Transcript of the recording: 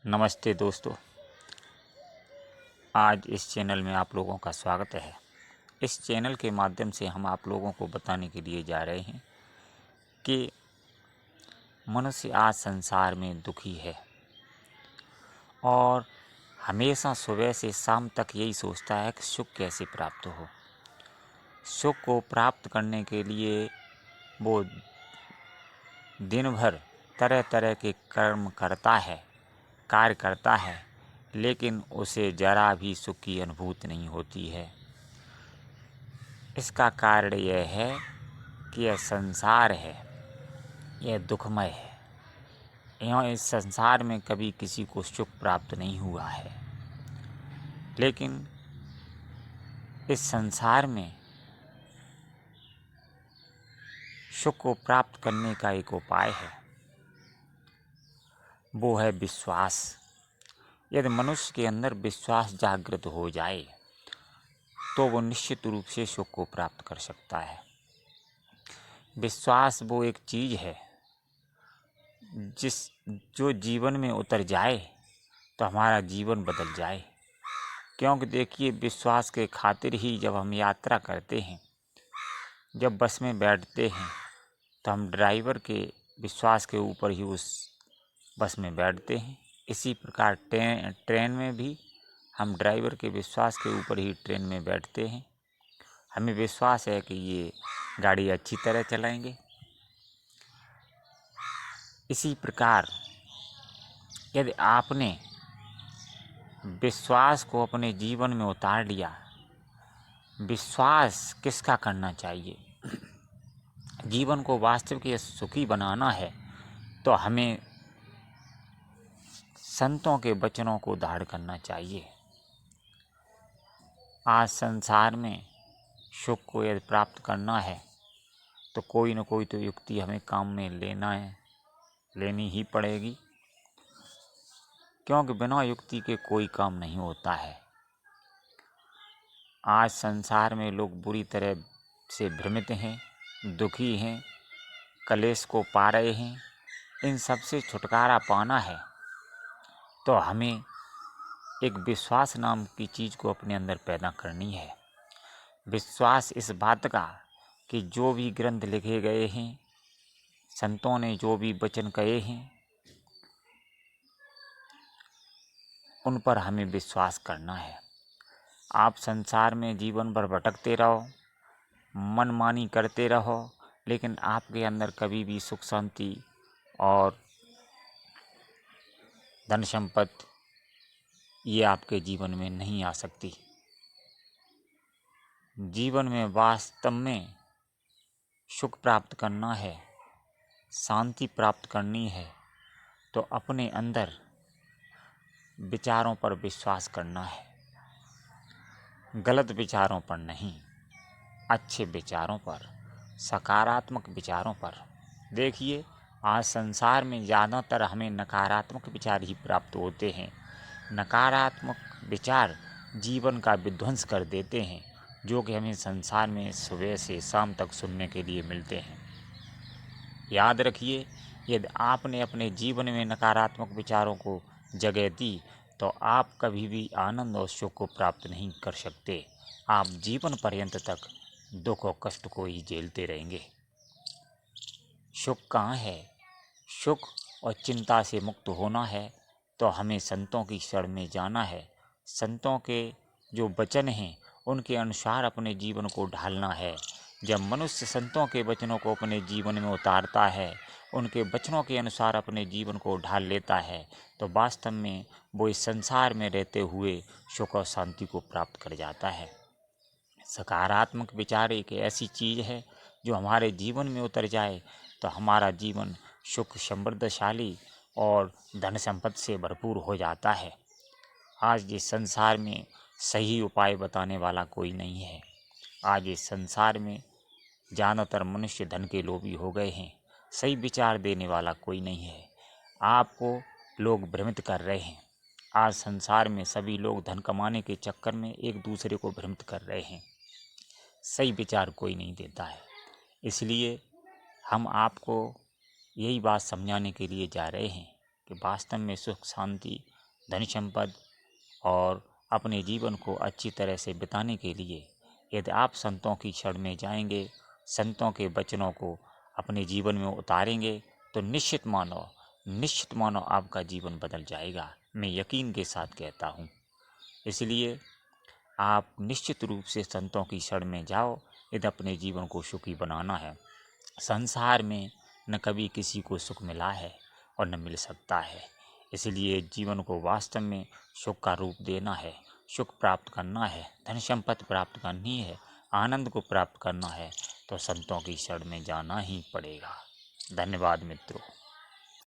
नमस्ते दोस्तों, आज इस चैनल में आप लोगों का स्वागत है। इस चैनल के माध्यम से हम आप लोगों को बताने के लिए जा रहे हैं कि मनुष्य आज संसार में दुखी है और हमेशा सुबह से शाम तक यही सोचता है कि सुख कैसे प्राप्त हो। सुख को प्राप्त करने के लिए वो दिन भर तरह तरह के कर्म करता है, कार्य करता है, लेकिन उसे जरा भी सुख की अनुभूति नहीं होती है। इसका कारण यह है कि यह संसार है, यह दुखमय है। यहाँ इस संसार में कभी किसी को सुख प्राप्त नहीं हुआ है, लेकिन इस संसार में सुख को प्राप्त करने का एक उपाय है, वो है विश्वास। यदि मनुष्य के अंदर विश्वास जागृत हो जाए तो वो निश्चित रूप से सुख को प्राप्त कर सकता है। विश्वास वो एक चीज़ है जो जीवन में उतर जाए तो हमारा जीवन बदल जाए। क्योंकि देखिए, विश्वास के खातिर ही जब हम यात्रा करते हैं, जब बस में बैठते हैं, तो हम ड्राइवर के विश्वास के ऊपर ही उस बस में बैठते हैं। इसी प्रकार ट्रेन में भी हम ड्राइवर के विश्वास के ऊपर ही ट्रेन में बैठते हैं। हमें विश्वास है कि ये गाड़ी अच्छी तरह चलाएंगे। इसी प्रकार यदि आपने विश्वास को अपने जीवन में उतार लिया, विश्वास किसका करना चाहिए? जीवन को वास्तविक या सुखी बनाना है तो हमें संतों के वचनों को धारण करना चाहिए। आज संसार में सुख को यदि प्राप्त करना है तो कोई न कोई तो युक्ति हमें काम में लेनी ही पड़ेगी, क्योंकि बिना युक्ति के कोई काम नहीं होता है। आज संसार में लोग बुरी तरह से भ्रमित हैं, दुखी हैं, कलेश को पा रहे हैं। इन सब से छुटकारा पाना है तो हमें एक विश्वास नाम की चीज़ को अपने अंदर पैदा करनी है। विश्वास इस बात का कि जो भी ग्रंथ लिखे गए हैं, संतों ने जो भी वचन कहे हैं, उन पर हमें विश्वास करना है। आप संसार में जीवन भर भटकते रहो, मनमानी करते रहो, लेकिन आपके अंदर कभी भी सुख शांति और धन संपत्ति ये आपके जीवन में नहीं आ सकती। जीवन में वास्तव में सुख प्राप्त करना है, शांति प्राप्त करनी है, तो अपने अंदर विचारों पर विश्वास करना है। गलत विचारों पर नहीं, अच्छे विचारों पर, सकारात्मक विचारों पर। देखिए, आज संसार में ज़्यादातर हमें नकारात्मक विचार ही प्राप्त होते हैं। नकारात्मक विचार जीवन का विध्वंस कर देते हैं, जो कि हमें संसार में सुबह से शाम तक सुनने के लिए मिलते हैं। याद रखिए, यदि आपने अपने जीवन में नकारात्मक विचारों को जगह दी तो आप कभी भी आनंद और सुख को प्राप्त नहीं कर सकते। आप जीवन पर्यंत तक दुख और कष्ट को ही झेलते रहेंगे। सुख कहाँ है? सुख और चिंता से मुक्त होना है तो हमें संतों की शरण में जाना है। संतों के जो वचन हैं उनके अनुसार अपने जीवन को ढालना है। जब मनुष्य संतों के वचनों को अपने जीवन में उतारता है, उनके वचनों के अनुसार अपने जीवन को ढाल लेता है, तो वास्तव में वो इस संसार में रहते हुए सुख और शांति को प्राप्त कर जाता है। सकारात्मक विचार एक ऐसी चीज़ है जो हमारे जीवन में उतर जाए तो हमारा जीवन सुख समृद्धशाली और धन संपत्ति से भरपूर हो जाता है। आज इस संसार में सही उपाय बताने वाला कोई नहीं है। आज इस संसार में ज़्यादातर मनुष्य धन के लोभी हो गए हैं। सही विचार देने वाला कोई नहीं है। आपको लोग भ्रमित कर रहे हैं। आज संसार में सभी लोग धन कमाने के चक्कर में एक दूसरे को भ्रमित कर रहे हैं। सही विचार कोई नहीं देता है। इसलिए हम आपको यही बात समझाने के लिए जा रहे हैं कि वास्तव में सुख शांति, धन संपद और अपने जीवन को अच्छी तरह से बिताने के लिए यदि आप संतों की शरण में जाएंगे, संतों के वचनों को अपने जीवन में उतारेंगे तो निश्चित मानो आपका जीवन बदल जाएगा। मैं यकीन के साथ कहता हूँ। इसलिए आप निश्चित रूप से संतों की शरण में जाओ यदि अपने जीवन को सुखी बनाना है। संसार में न कभी किसी को सुख मिला है और न मिल सकता है। इसलिए जीवन को वास्तव में सुख का रूप देना है, सुख प्राप्त करना है, धन संपत्ति प्राप्त करनी है, आनंद को प्राप्त करना है तो संतों की शरण में जाना ही पड़ेगा। धन्यवाद मित्रों।